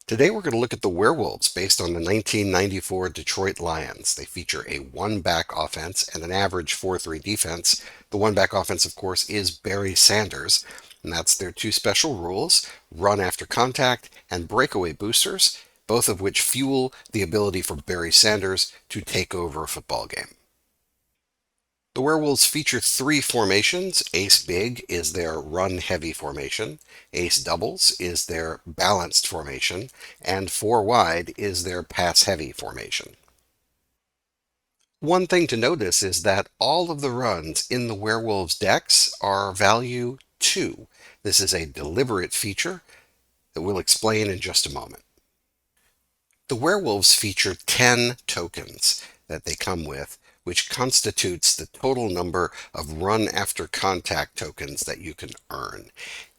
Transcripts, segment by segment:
Today we're going to look at the Werewolves based on the 1994 Detroit Lions. They feature a one-back offense and an average 4-3 defense. The one-back offense, of course, is Barry Sanders, and that's their two special rules, run after contact and breakaway boosters, both of which fuel the ability for Barry Sanders to take over a football game. The Werewolves feature three formations. Ace Big is their run-heavy formation, Ace Doubles is their balanced formation, and Four Wide is their pass-heavy formation. One thing to notice is that all of the runs in the Werewolves decks are value 2. This is a deliberate feature that we'll explain in just a moment. The Werewolves feature 10 tokens that they come with, which constitutes the total number of run after contact tokens that you can earn.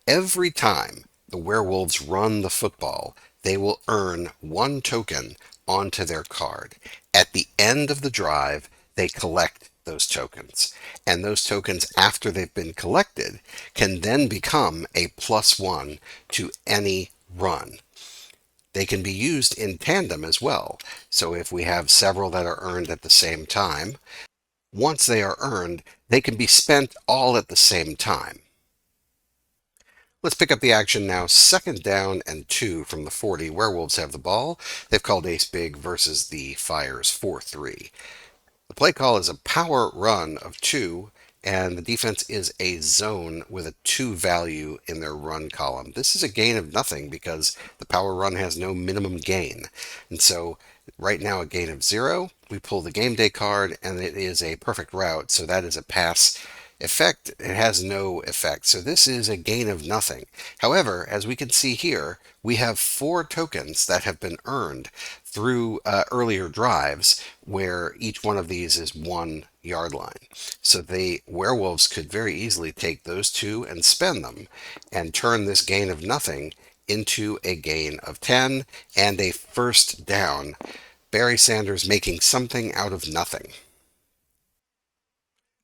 Every time the Werewolves run the football, they will earn one token onto their card. At the end of the drive, they collect those tokens. And those tokens, after they've been collected, can then become a +1 to any run. They can be used in tandem as well. So if we have several that are earned at the same time, once they are earned, they can be spent all at the same time. Let's pick up the action now. 2nd down and 2 from the 40. Werewolves have the ball. They've called Ace Big versus the Fire's 4-3. The play call is a power run of 2, and the defense is a zone with a 2 value in their run column. This is a gain of nothing because the power run has no minimum gain. And so right now a gain of 0. We pull the game day card, and it is a perfect route, so that is a pass effect. It has no effect, so this is a gain of nothing. However, as we can see here, we have 4 tokens that have been earned through earlier drives where each one of these is 1 yard line. So the Werewolves could very easily take those 2 and spend them and turn this gain of nothing into a gain of 10 and a 1st down. Barry Sanders making something out of nothing.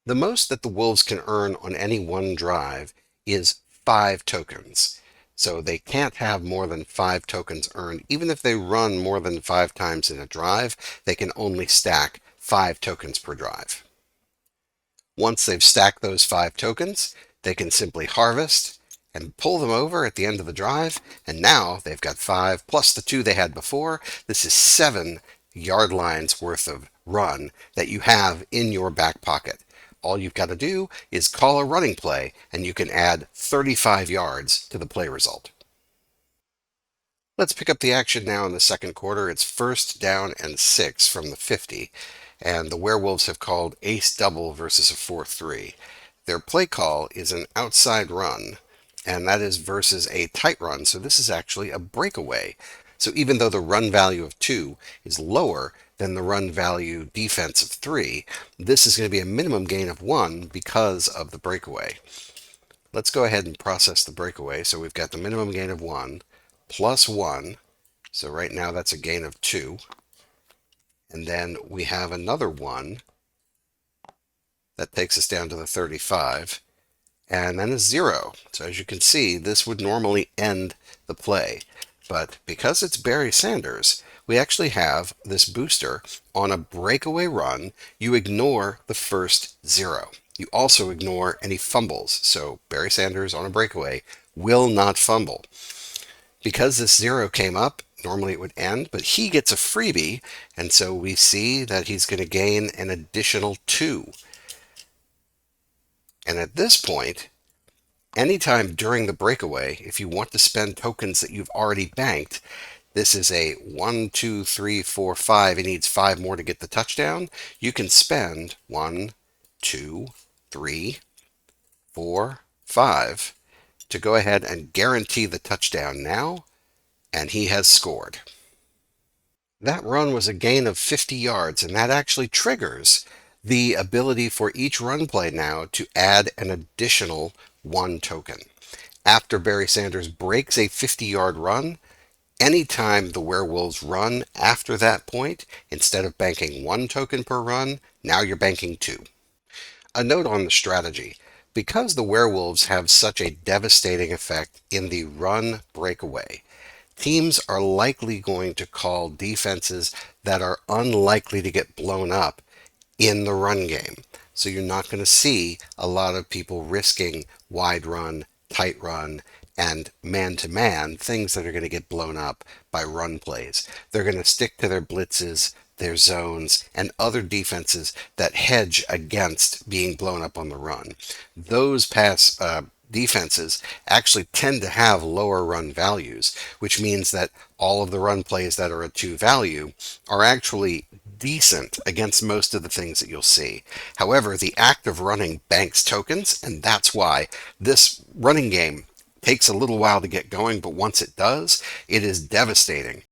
The most that the Wolves can earn on any one drive is 5 tokens. So they can't have more than 5 tokens earned. Even if they run more than 5 times in a drive, they can only stack 5 tokens per drive. Once they've stacked those 5 tokens, they can simply harvest and pull them over at the end of the drive, and now they've got 5 plus the 2 they had before. This is 7 yard lines worth of run that you have in your back pocket. All you've got to do is call a running play, and you can add 35 yards to the play result. Let's pick up the action now in the 2nd quarter. It's 1st down and 6 from the 50, and the Werewolves have called Ace Double versus a 4-3. Their play call is an outside run, and that is versus a tight run, so this is actually a breakaway. So even though the run value of 2 is lower than the run value defense of 3, this is going to be a minimum gain of 1 because of the breakaway. Let's go ahead and process the breakaway. So we've got the minimum gain of 1 plus 1. So right now that's a gain of 2. And then we have another 1 that takes us down to the 35. And then a 0. So as you can see, this would normally end the play. But because it's Barry Sanders, we actually have this booster on a breakaway run. You ignore the first 0. You also ignore any fumbles. So Barry Sanders on a breakaway will not fumble. Because this 0 came up, normally it would end, but he gets a freebie, and so we see that he's going to gain an additional 2. And at this point, anytime during the breakaway, if you want to spend tokens that you've already banked, this is a 1, 2, 3, 4, 5. It needs 5 more to get the touchdown. You can spend 1, 2, 3, 4, 5 to go ahead and guarantee the touchdown now, and he has scored. That run was a gain of 50 yards, and that actually triggers the ability for each run play now to add an additional 1 token. After Barry Sanders breaks a 50-yard run, anytime the Werewolves run after that point, instead of banking 1 token per run, now you're banking 2. A note on the strategy. Because the Werewolves have such a devastating effect in the run breakaway, Teams are likely going to call defenses that are unlikely to get blown up in the run game. So you're not going to see a lot of people risking wide run, tight run, and man to man, things that are going to get blown up by run plays. They're going to stick to their blitzes, their zones, and other defenses that hedge against being blown up on the run. Those defenses actually tend to have lower run values, which means that all of the run plays that are a 2 value are actually decent against most of the things that you'll see. However, the act of running banks tokens, and that's why this running game takes a little while to get going, but once it does, it is devastating